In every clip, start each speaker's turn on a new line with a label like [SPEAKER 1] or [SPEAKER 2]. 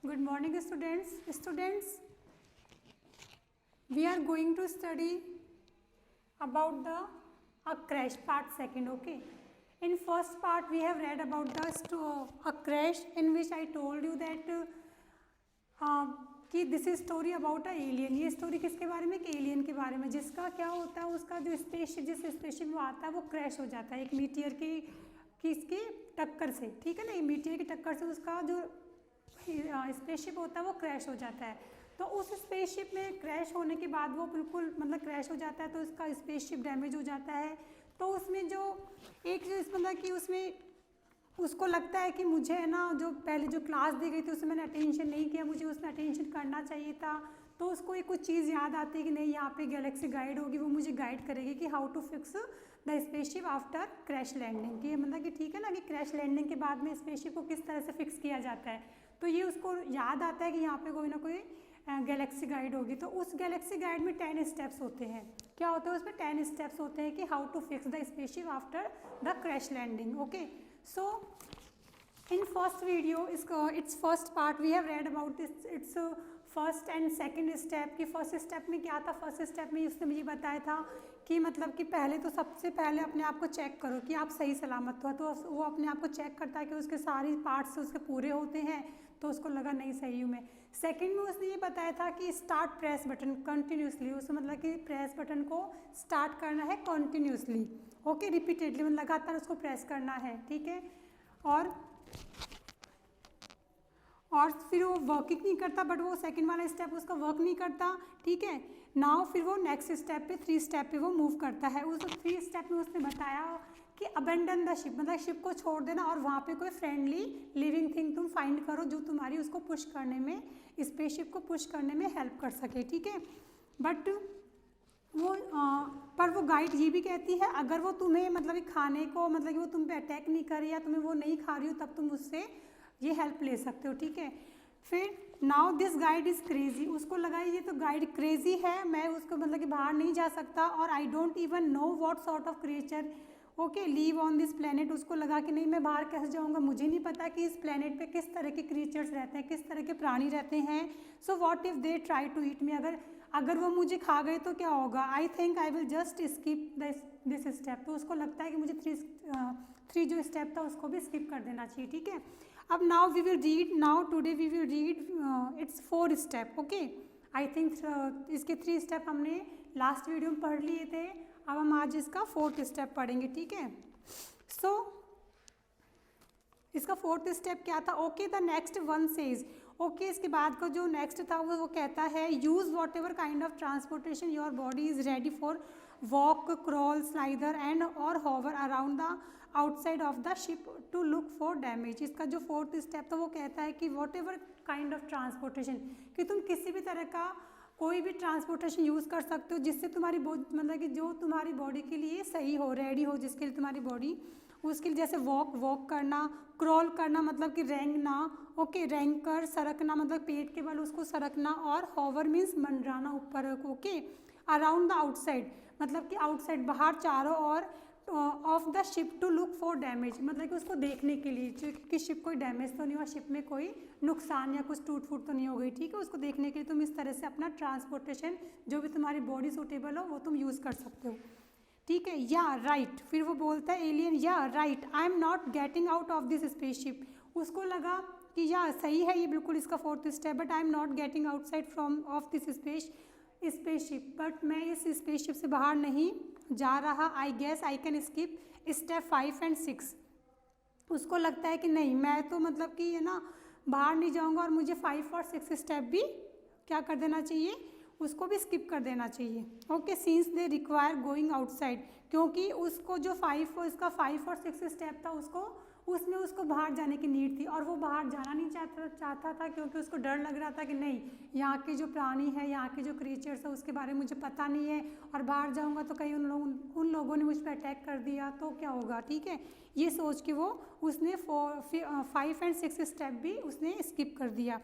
[SPEAKER 1] Good morning, students. We are going to study about the crash part second. Okay. In first part, we have read about a crash in which I told you that कि this is story about a alien. ये story किसके बारे में? एक alien के बारे में, जिसका क्या होता है, उसका जो जिस स्पेसशिप में आता है वो क्रैश हो जाता है एक मीटियर की इसकी टक्कर से। ठीक है ना, ये मीटियर की टक्कर से उसका जो स्पेसशिप होता है वो क्रैश हो जाता है। तो उस स्पेसशिप में क्रैश होने के बाद वो बिल्कुल मतलब क्रैश हो जाता है, तो उसका स्पेसशिप डैमेज हो जाता है। तो उसमें जो मतलब कि उसमें उसको लगता है कि मुझे है ना, जो पहले जो क्लास दी गई थी उसमें मैंने अटेंशन नहीं किया, मुझे उसमें अटेंशन करना चाहिए था। तो उसको एक कुछ चीज़ याद आती है कि नहीं, यहाँ पे गैलेक्सी गाइड होगी, वो मुझे गाइड करेगी कि how to fix the spaceship after crash landing. कि मतलब कि ठीक है ना, कि क्रैश लैंडिंग के बाद में स्पेसशिप को किस तरह से फिक्स किया जाता है। तो ये उसको याद आता है कि यहाँ पे कोई ना कोई गैलेक्सी गाइड होगी। तो उस गैलेक्सी गाइड में 10 स्टेप्स होते हैं। क्या होता है उसमें? 10 स्टेप्स होते हैं कि how to fix the spaceship after the crash landing. Okay, so in first video its first part we have read about its first and second step. की फर्स्ट स्टेप में क्या था? फर्स्ट स्टेप में उसने मुझे बताया था कि मतलब कि पहले तो सबसे पहले अपने आप को चेक करो कि आप सही सलामत हो। तो वो अपने आप को चेक करता है कि उसके सारी पार्ट्स उसके पूरे होते हैं, तो उसको लगा नहीं सही हूँ मैं। सेकंड में उसने ये बताया था कि स्टार्ट प्रेस बटन कंटिन्यूसली, उसमें मतलब कि प्रेस बटन को स्टार्ट करना है कंटिन्यूसली। ओके, रिपीटेडली मतलब लगातार उसको प्रेस करना है। ठीक है, और फिर वो वर्क नहीं करता, बट वो सेकंड वाला स्टेप उसका वर्क नहीं करता। ठीक है, नाउ फिर वो नेक्स्ट स्टेप पे 3 स्टेप पे वो मूव करता है। उस 3 स्टेप में उसने बताया कि अबेंडन द शिप, मतलब शिप को छोड़ देना और वहाँ पे कोई फ्रेंडली लिविंग थिंग तुम फाइंड करो जो तुम्हारी उसको पुश करने में, स्पेसशिप को पुश करने में हेल्प कर सके। ठीक है, बट वो पर वो गाइड ये भी कहती है अगर वो तुम्हें मतलब खाने को मतलब कि वो तुम पे अटैक नहीं कर रही या तुम्हें वो नहीं खा रही हो, तब तुम उससे ये हेल्प ले सकते हो। ठीक है, फिर now this guide is crazy, उसको लगा ये तो गाइड क्रेजी है, मैं उसको मतलब कि बाहर नहीं जा सकता, और I don't even know what sort of creature okay leave on this planet. उसको लगा कि नहीं, मैं बाहर कैसे जाऊँगा, मुझे नहीं पता कि इस प्लेनेट पे किस तरह के क्रिएचर्स रहते हैं, किस तरह के प्राणी रहते हैं। So what if they try to eat me, अगर वो मुझे खा गए तो क्या होगा। I think I will just skip this step. तो उसको लगता है कि मुझे थ्री जो स्टेप था उसको भी स्किप कर देना चाहिए। ठीक है, अब now we will read, now today we will read its 4 step. Okay, I think इसके 3 स्टेप हमने लास्ट वीडियो में पढ़ लिए थे, अब हम आज इसका 4th स्टेप पढ़ेंगे। ठीक है, सो इसका 4th स्टेप क्या था? Okay, the next one says, okay इसके बाद का जो नेक्स्ट था वो कहता है use whatever kind of transportation your body is ready for walk, crawl, slider and or hover around the outside of the ship to look for damage. इसका जो 4th स्टेप था वो कहता है कि whatever kind of transportation, कि तुम किसी भी तरह का कोई भी ट्रांसपोर्टेशन यूज़ कर सकते हो जिससे तुम्हारी मतलब कि जो तुम्हारी बॉडी के लिए सही हो, रेडी हो, जिसके लिए तुम्हारी बॉडी उसके लिए, जैसे वॉक करना, क्रॉल करना मतलब कि रेंगना, ओके रेंग कर, सरकना मतलब पेट के बल उसको सरकना, और हॉवर मीन्स मंडराना ऊपर। ओके, अराउंड द आउटसाइड मतलब कि आउटसाइड बाहर चारों ओर of the ship to look for damage मतलब कि उसको देखने के लिए कि शिप कोई डैमेज तो नहीं हुआ, शिप में कोई नुकसान या कुछ टूट फूट तो नहीं हो गई। ठीक है, उसको देखने के लिए तुम इस तरह से अपना ट्रांसपोर्टेशन जो भी तुम्हारी बॉडी सूटेबल हो वो तुम यूज़ कर सकते हो। ठीक है, या राइट, फिर वो बोलता है एलियन, या right I am not getting out of this spaceship. उसको लगा कि या सही है ये बिल्कुल इसका 4th step, but I am not getting outside from of this spaceship, but मैं इस स्पेसशिप से बाहर नहीं जा रहा। I guess I can skip step 5 and 6। उसको लगता है कि नहीं, मैं तो मतलब कि है ना बाहर नहीं जाऊंगा, और मुझे 5 और 6 स्टेप भी क्या कर देना चाहिए, उसको भी स्किप कर देना चाहिए। Okay, scenes they require going outside, क्योंकि उसको जो 5 और 6 स्टेप था उसमें उसको बाहर जाने की नीड थी, और वो बाहर जाना नहीं चाहता था क्योंकि उसको डर लग रहा था कि नहीं, यहाँ के जो प्राणी है, यहाँ के जो क्रिएचर्स है उसके बारे में मुझे पता नहीं है, और बाहर जाऊँगा तो कहीं उन लोगों ने मुझ पर अटैक कर दिया तो क्या होगा। ठीक है, ये सोच के उसने 5 and 6 स्टेप भी उसने स्किप कर दिया।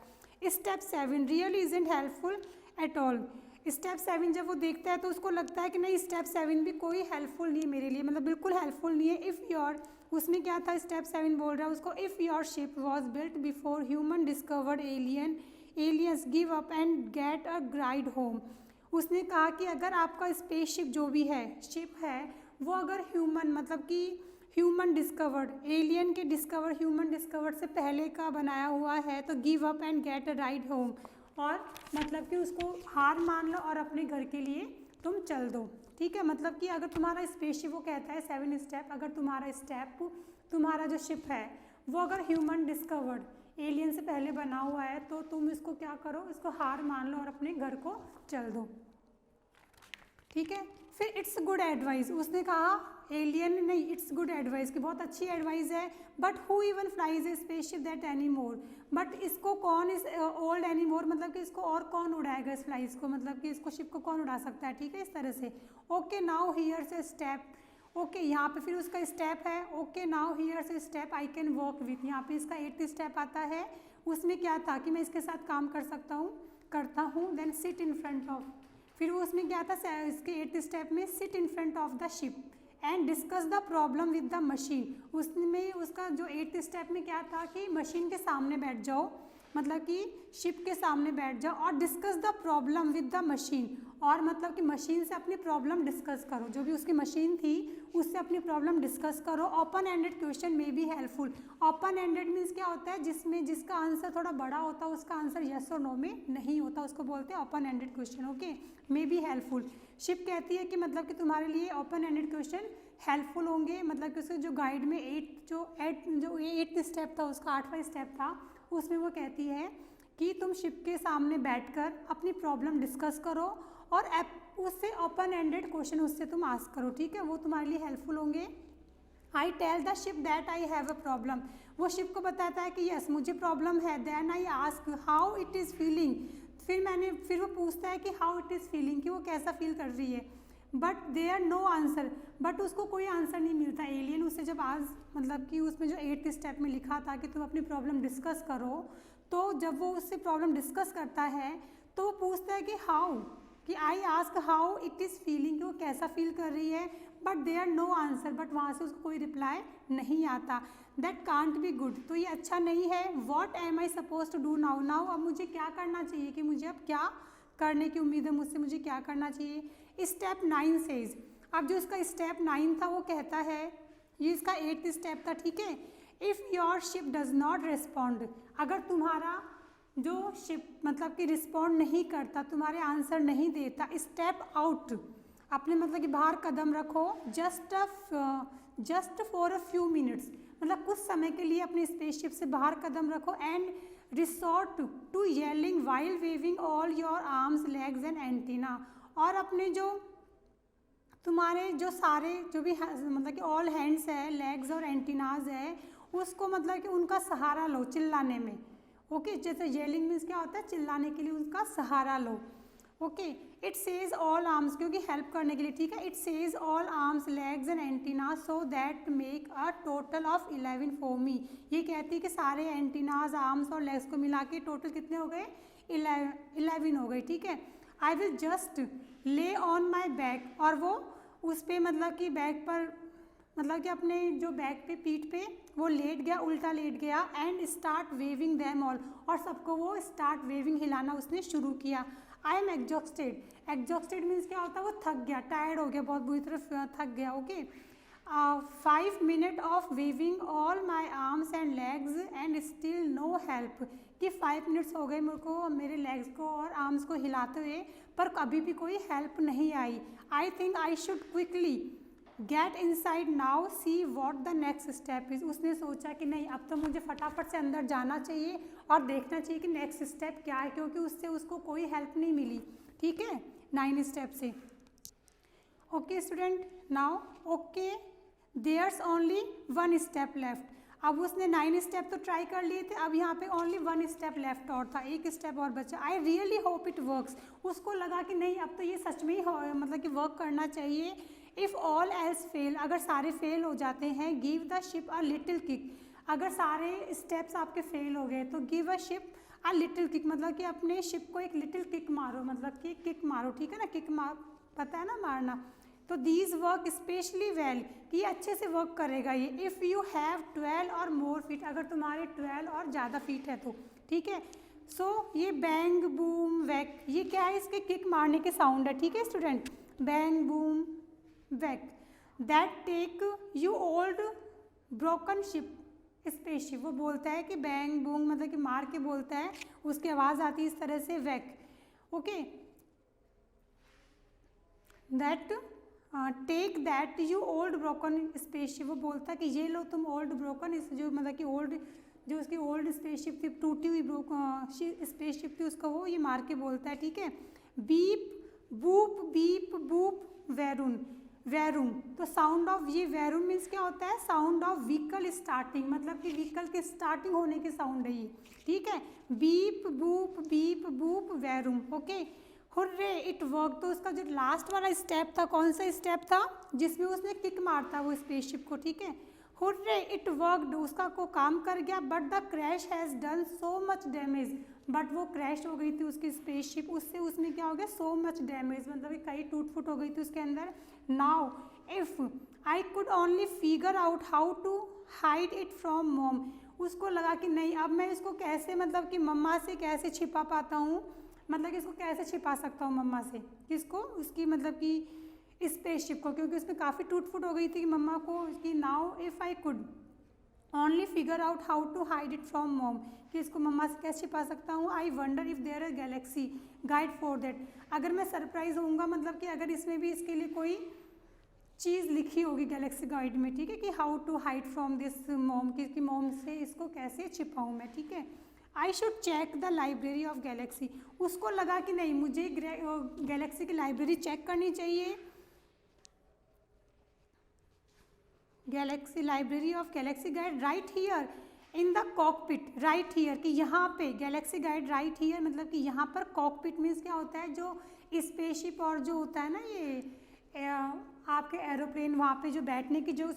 [SPEAKER 1] Step 7 really isn't helpful at all. Step 7 जब वो देखता है तो उसको लगता है कि नहीं, स्टेप 7 भी कोई हेल्पफुल नहीं है मेरे लिए, मतलब बिल्कुल हेल्पफुल नहीं है। इफ़ योर उसमें क्या था, स्टेप 7 बोल रहा है उसको, if your ship was built before human discovered aliens give up and get a ride home. उसने कहा कि अगर आपका स्पेसशिप जो भी है, शिप है, वो अगर ह्यूमन मतलब कि ह्यूमन डिस्कवर्ड, एलियन के डिस्कवर्ड, ह्यूमन डिस्कवर्ड से पहले का बनाया हुआ है, तो give up and get a ride home, और मतलब कि उसको हार मान लो और अपने घर के लिए तुम चल दो। ठीक है, मतलब कि अगर तुम्हारा स्पेसशिप, वो कहता है 7 स्टेप, अगर तुम्हारा स्टेप, तुम्हारा जो शिप है वो अगर ह्यूमन डिस्कवर्ड, एलियन से पहले बना हुआ है, तो तुम इसको क्या करो, इसको हार मान लो और अपने घर को चल दो। ठीक है, फिर इट्स गुड एडवाइस, उसने कहा एलियन नहीं, इट्स गुड एडवाइस की बहुत अच्छी एडवाइस है, but who even flies A spaceship that any more, but इसको कौन, इस ओल्ड एनी मोर मतलब कि इसको और कौन उड़ाएगा इस फ्लाइज को, मतलब कि इसको शिप को कौन उड़ा सकता है। ठीक है, इस तरह से। Okay now here's a step, okay यहाँ पे फिर उसका स्टेप है, okay now here's a step I can work with, यहाँ पे इसका 8th स्टेप आता है। उसमें क्या था कि मैं इसके साथ काम कर सकता हूँ, करता हूँ। Then sit in front of, फिर वो उसमें क्या था, इसके 8th स्टेप में sit in front of the ship and discuss the problem with the machine. उसमें उसका जो 8th स्टेप में क्या था कि मशीन के सामने बैठ जाओ, मतलब कि शिप के सामने बैठ जाओ और discuss the problem with the machine, और मतलब कि मशीन से अपनी प्रॉब्लम डिस्कस करो, जो भी उसकी मशीन थी उससे अपनी प्रॉब्लम डिस्कस करो। ओपन एंडेड क्वेश्चन में be helpful, open ended means क्या होता है, जिसमें जिसका आंसर थोड़ा बड़ा होता है, उसका आंसर यस और नो में नहीं होता, उसको बोलते हैं open ended question. Okay, may be helpful, ship कहती है कि मतलब कि तुम्हारे लिए ओपन एंडेड क्वेश्चन हेल्पफुल होंगे, मतलब कि उसके जो गाइड में 8th स्टेप था, उसका 8वां स्टेप था, उसमें वो कहती है कि तुम शिप के सामने बैठकर अपनी प्रॉब्लम डिस्कस करो और उससे ओपन एंडेड क्वेश्चन उससे तुम आस्क करो। ठीक है, वो तुम्हारे लिए हेल्पफुल होंगे। I tell the ship that I have a problem, वो शिप को बताता है कि यस मुझे प्रॉब्लम है। Then I ask how it is feeling, फिर वो पूछता है कि हाउ इट इज़ फीलिंग, कि वो कैसा फील कर रही है। But there no answer, but उसको कोई आंसर नहीं मिलता। एलियन उससे जब आज मतलब कि उसमें जो 8th स्टेप में लिखा था कि तुम अपनी प्रॉब्लम डिस्कस करो, तो जब वो उससे प्रॉब्लम डिस्कस करता है तो वो पूछता है कि हाउ, कि I ask how it is feeling, कि वो कैसा फील कर रही है। But there no answer, but वहाँ से उसको कोई रिप्लाई नहीं आता। दैट कांट बी गुड, तो ये अच्छा नहीं है। What am I suppose to do now, अब मुझे क्या करना चाहिए, कि मुझे अब क्या करने की उम्मीद है मुझसे, मुझे क्या करना चाहिए। स्टेप 9 सेज, अब जो इसका स्टेप 9 था वो कहता है, ये इसका 8th स्टेप था। ठीक है, if your ship does not respond, अगर तुम्हारा जो शिप मतलब कि रिस्पॉन्ड नहीं करता, तुम्हारे आंसर नहीं देता, स्टेप आउट, अपने मतलब कि बाहर कदम रखो, just for a few minutes, मतलब कुछ समय के लिए अपने स्पेसशिप से बाहर कदम रखो। And resort to yelling while waving all your arms legs and antenna, और अपने जो तुम्हारे जो सारे जो भी मतलब कि ऑल हैंड्स है, लेग्स और एंटीनाज है, उसको मतलब कि उनका सहारा लो चिल्लाने में। ओके, जैसे येलिंग मीन्स क्या होता है, चिल्लाने के लिए उनका सहारा लो। Okay, it says all arms, क्योंकि हेल्प करने के लिए। ठीक है, it says all arms legs and antenna so that make a total of 11 for me, ये कहती है कि सारे एंटीनाज, आर्म्स और लेग्स को मिला के टोटल कितने हो गए, 11 हो गए। ठीक है, आई विल जस्ट ले ऑन माई बैक, और वो उस पर मतलब कि बैक पर मतलब कि अपने जो बैक पे, पीठ पे वो लेट गया, उल्टा लेट गया। And start waving them all, और सबको वो स्टार्ट वेविंग, हिलाना उसने शुरू किया। I am exhausted, exhausted means क्या होता है, वो थक गया, टायर्ड हो गया, बहुत बुरी तरह थक गया। Okay, 5 minute of waving all my arms and legs and still no help, कि 5 मिनट्स हो गए मेरे को मेरे लेग्स को और आर्म्स को हिलाते हुए, पर कभी भी कोई हेल्प नहीं आई। I think I should quickly get inside now see what the next step is, उसने सोचा कि नहीं अब तो मुझे फटाफट से अंदर जाना चाहिए और देखना चाहिए कि नेक्स्ट स्टेप क्या है, क्योंकि उससे उसको कोई हेल्प नहीं मिली। ठीक है, 9 स्टेप से। Okay student, now okay there's only 1 step left, अब उसने 9 स्टेप तो ट्राई कर लिए थे, अब यहाँ पे ओनली 1 स्टेप लेफ्ट और था, 1 स्टेप और बचा। I really hope it works, उसको लगा कि नहीं अब तो ये सच में ही मतलब कि वर्क करना चाहिए। इफ़ ऑल एल्स फेल, अगर सारे फेल हो जाते हैं, give the ship a little kick, अगर सारे स्टेप्स आपके फेल हो गए तो give a ship a little kick, मतलब कि अपने शिप को एक लिटिल किक मारो, मतलब कि किक मारो। ठीक है ना, किक मार पता है ना मारना, तो दीज वर्क स्पेशली वेल, कि अच्छे से वर्क करेगा ये इफ़ यू हैव 12 और मोर फीट, अगर तुम्हारे 12 और ज़्यादा फीट है तो, ठीक है। सो ये बैंग बूम वैक, ये क्या है, इसके किक मारने के साउंड है, ठीक है student, bang boom whack. That take you old broken ship spaceship, वो बोलता है कि बैंग बूम मतलब कि मार के बोलता है, उसकी आवाज़ आती है इस तरह से whack, okay. That take that you old broken spaceship, वो बोलता है कि ये लो तुम ओल्ड ब्रोकन, इस जो मतलब कि ओल्ड, जो उसकी ओल्ड स्पेसशिप थी, टूटी हुई स्पेसशिप थी, उसका वो ये मार के बोलता है, ठीक है। बीप बूप वैरून, वैरून, तो साउंड ऑफ, ये वैरून मीन्स क्या होता है, साउंड ऑफ व्हीकल स्टार्टिंग, मतलब कि व्हीकल के स्टार्टिंग होने की साउंड है ये, ठीक है। Beep boop vroom, okay. Hurray it work, तो उसका जो लास्ट वाला स्टेप था, कौन सा स्टेप था, जिसमें उसने किक मारता वो स्पेसशिप को, ठीक है। हुर्रे इट वर्कड, उसका को काम कर गया, but the crash has done so much damage, but वो क्रैश हो गई थी उसकी स्पेसशिप, उससे उसमें क्या हो गया, सो मच डैमेज, मतलब कि कई टूट फूट हो गई थी उसके अंदर। Now if I could only figure out how to hide it from mom, उसको लगा कि नहीं अब मैं इसको कैसे, मतलब कि मम्मा से कैसे छिपा पाता हूँ, मतलब कि इसको कैसे छिपा सकता हूँ मम्मा से, किसको, उसकी मतलब कि स्पेसशिप को, क्योंकि उसमें काफ़ी टूट फूट हो गई थी मम्मा को कि now if I could only figure out how to hide it from mom, कि इसको मम्मा से कैसे छिपा सकता हूँ। I wonder if there are galaxy guide for that, अगर मैं सरप्राइज होऊंगा, मतलब कि अगर इसमें भी इसके लिए कोई चीज़ लिखी होगी गैलेक्सी गाइड में, ठीक है, कि how to hide from this mom, कि मॉम से इसको कैसे छिपाऊँ मैं, ठीक है। I should check the library of galaxy, उसको लगा कि नहीं मुझे गैलेक्सी की लाइब्रेरी चेक करनी चाहिए, Galaxy library of Galaxy guide right here in the cockpit, right here, कि यहाँ पे गैलेक्सी गाइड राइट हियर, मतलब कि यहाँ पर कॉकपिट मीन्स क्या होता है, जो स्पेसशिप और जो होता है ना ये आपके एरोप्लेन, वहाँ पे जो बैठने की, जो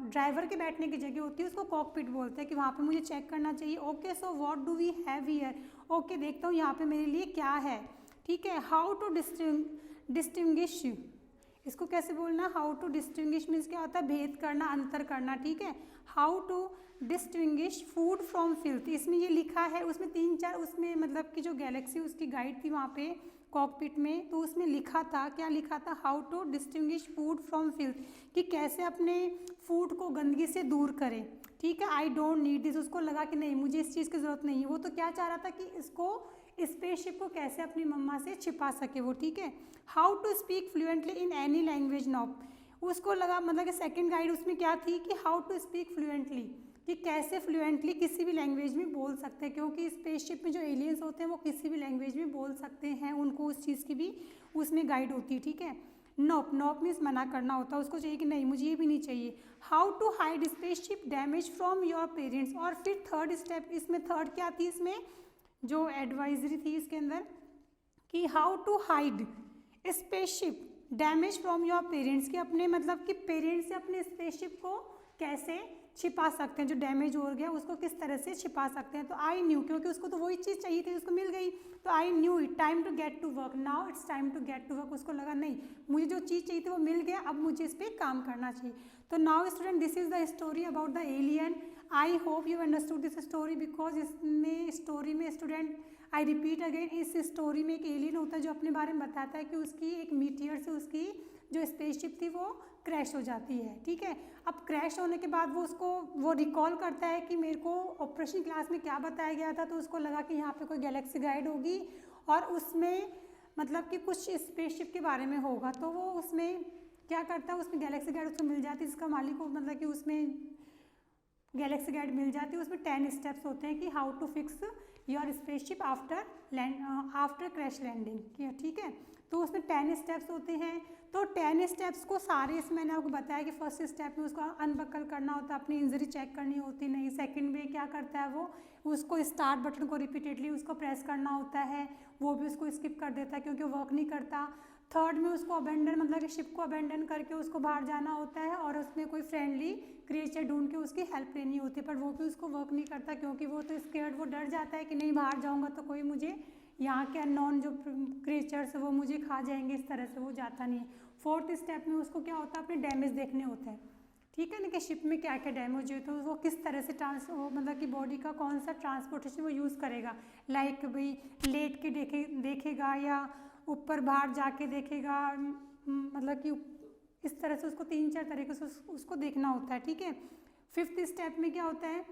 [SPEAKER 1] ड्राइवर के बैठने की जगह होती है उसको कॉकपिट बोलते हैं, कि वहाँ पे मुझे चेक करना चाहिए। Okay so what do we have here, okay देखता हूँ यहाँ पे मेरे लिए क्या है, ठीक है। हाउ टू डिस्टिंग्विश, इसको कैसे बोलना, हाउ टू डिस्टिंग्विश मीन्स क्या होता है, भेद करना, अंतर करना, ठीक है। How to distinguish food from filth, इसमें ये लिखा है, उसमें 3-4 उसमें मतलब कि जो गैलेक्सी उसकी गाइड थी वहाँ पे कॉकपिट में, तो उसमें लिखा था, क्या लिखा था, how to distinguish food from filth, कि कैसे अपने फूड को गंदगी से दूर करें, ठीक है। आई डोंट नीड दिस, उसको लगा कि नहीं मुझे इस चीज़ की ज़रूरत नहीं है, वो तो क्या चाह रहा था कि इसको स्पेसशिप को कैसे अपनी मम्मा से छिपा सके वो, ठीक है। How to speak fluently in any language now, उसको लगा मतलब कि सेकंड गाइड उसमें क्या थी कि हाउ टू स्पीक फ्लुएंटली, कि कैसे फ्लुएंटली किसी भी लैंग्वेज में बोल सकते हैं, क्योंकि स्पेसशिप में जो एलियंस होते हैं वो किसी भी लैंग्वेज में बोल सकते हैं, उनको उस चीज़ की भी उसमें गाइड होती है, ठीक है। नोप, नोप मीन्स मना करना होता है, उसको चाहिए कि नहीं मुझे ये भी नहीं चाहिए। How to hide spaceship damage from your parents, और फिर थर्ड स्टेप, इसमें थर्ड क्या थी, इसमें जो एडवाइजरी थी इसके अंदर, कि how to hide spaceship damage from your parents, कि अपने मतलब कि पेरेंट्स से अपने स्पेसशिप को कैसे छिपा सकते हैं, जो डैमेज हो गया उसको किस तरह से छिपा सकते हैं। तो आई न्यू, क्योंकि उसको तो वही चीज़ चाहिए थी, उसको मिल गई, तो I knew it time to get to work, now it's time to get to work, उसको लगा नहीं मुझे जो चीज़ चाहिए थी वो मिल गया, अब मुझे इस पर काम करना चाहिए। तो now student this is the story about the alien. I hope you understood this story, because इसमें स्टोरी में स्टूडेंट, आई रिपीट अगेन, इस स्टोरी में एक एलियन होता है जो अपने बारे में बताता है कि उसकी एक मीटियर से उसकी जो स्पेसशिप थी वो क्रैश हो जाती है, ठीक है। अब क्रैश होने के बाद वो उसको वो रिकॉल करता है कि मेरे को ऑपरेशन क्लास में क्या बताया गया था, तो उसको लगा कि यहाँ पे कोई गैलेक्सी गाइड होगी और उसमें मतलब कि कुछ स्पेसशिप के बारे में होगा, तो वो उसमें क्या करता है, उसमें गैलेक्सी गाइड उसको मिल जाती है, जिसका मालिक को मतलब कि उसमें गैलेक्सी गाइड मिल जाती है। उसमें 10 स्टेप्स होते हैं कि how to fix your spaceship after crash landing, ठीक है। तो उसमें 10 स्टेप्स होते हैं, तो 10 स्टेप्स को सारे इसमें मैंने आपको बताया कि फर्स्ट स्टेप में उसको अनबकल करना होता है, अपनी इंजरी चेक करनी होती नहीं। सेकंड में क्या करता है वो, उसको स्टार्ट बटन को रिपीटेडली उसको प्रेस करना होता है, वो भी उसको स्किप कर देता है क्योंकि वो वर्क नहीं करता। थर्ड में उसको अबेंडन मतलब कि शिप को अबेंडन करके उसको बाहर जाना होता है और उसमें कोई फ्रेंडली क्रिएचर ढूंढ के उसकी हेल्प लेनी होती है, पर वो भी उसको वर्क नहीं करता क्योंकि वो तो स्केर्ड, वो डर जाता है कि नहीं बाहर जाऊँगा तो कोई मुझे यहाँ के अननोन जो क्रिएचर्स वो मुझे खा जाएंगे, इस तरह से वो जाता नहीं है। 4th स्टेप में उसको क्या होता है, अपने डैमेज देखने होते हैं, ठीक है ना, कि शिप में क्या क्या डैमेज हुए, तो वो किस तरह से मतलब कि बॉडी का कौन सा ट्रांसपोर्टेशन वो यूज़ करेगा, लाइक भाई लेट के देखेगा या ऊपर बाहर जाके देखेगा, मतलब कि इस तरह से उसको 3-4 तरीके से उसको देखना होता है, ठीक है। 5th स्टेप में क्या होता है,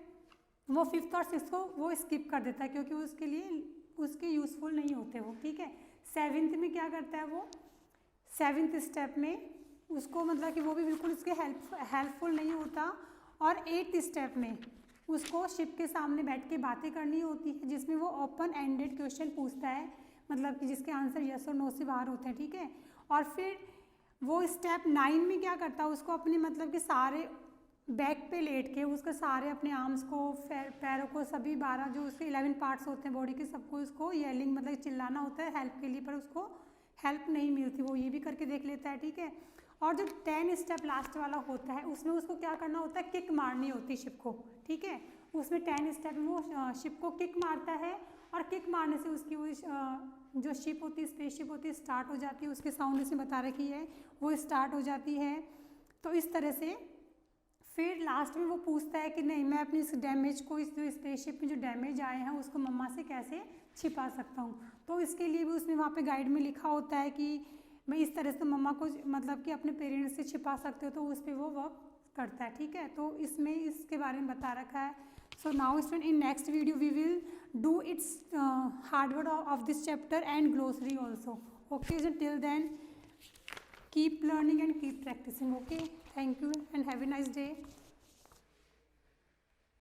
[SPEAKER 1] वो 5th और 6th को वो स्किप कर देता है क्योंकि उसके लिए उसके यूज़फुल नहीं होते वो, ठीक है। 7th में क्या करता है वो, 7th स्टेप में उसको मतलब कि वो भी बिल्कुल उसके हेल्पफुल नहीं होता। और 8th स्टेप में उसको शिप के सामने बैठ के बातें करनी होती है, जिसमें वो ओपन एंडेड क्वेश्चन पूछता है, मतलब कि जिसके आंसर यस और नो से बाहर होते हैं, ठीक है। और फिर वो स्टेप 9 में क्या करता है, उसको अपने मतलब कि सारे बैक पे लेट के उसके सारे अपने आर्म्स को, पैरों को, सभी 12 जो उसके 11 पार्ट्स होते हैं बॉडी के, सबको उसको येलिंग मतलब चिल्लाना होता है हेल्प के लिए, पर उसको हेल्प नहीं मिलती, वो ये भी करके देख लेता है, ठीक है। और जो 10 स्टेप लास्ट वाला होता है उसमें उसको क्या करना होता है, किक मारनी होती है शिप को, ठीक है। उसमें 10 स्टेप में वो शिप को किक मारता है और किक मारने से उसकी वो जो शिप होती है, स्पेसशिप होती है, स्टार्ट हो जाती है, उसके साउंड इसमें बता रखी है, वो स्टार्ट हो जाती है। तो इस तरह से फिर लास्ट में वो पूछता है कि नहीं, मैं अपनी इस डैमेज को, इस जो स्पेसशिप में जो डैमेज आए हैं उसको मम्मा से कैसे छिपा सकता हूँ। तो इसके लिए भी उसमें वहाँ पे गाइड में लिखा होता है कि मैं इस तरह से मम्मा को मतलब कि अपने पेरेंट्स से छिपा सकते हो, तो उस पर वो वर्क करता है, ठीक है। तो इसमें इसके बारे में बता रखा है। So now student, in next video we will do its hard words of this chapter and glossary also. Okay, so till then keep learning and keep practicing. Okay, thank you and have a nice day.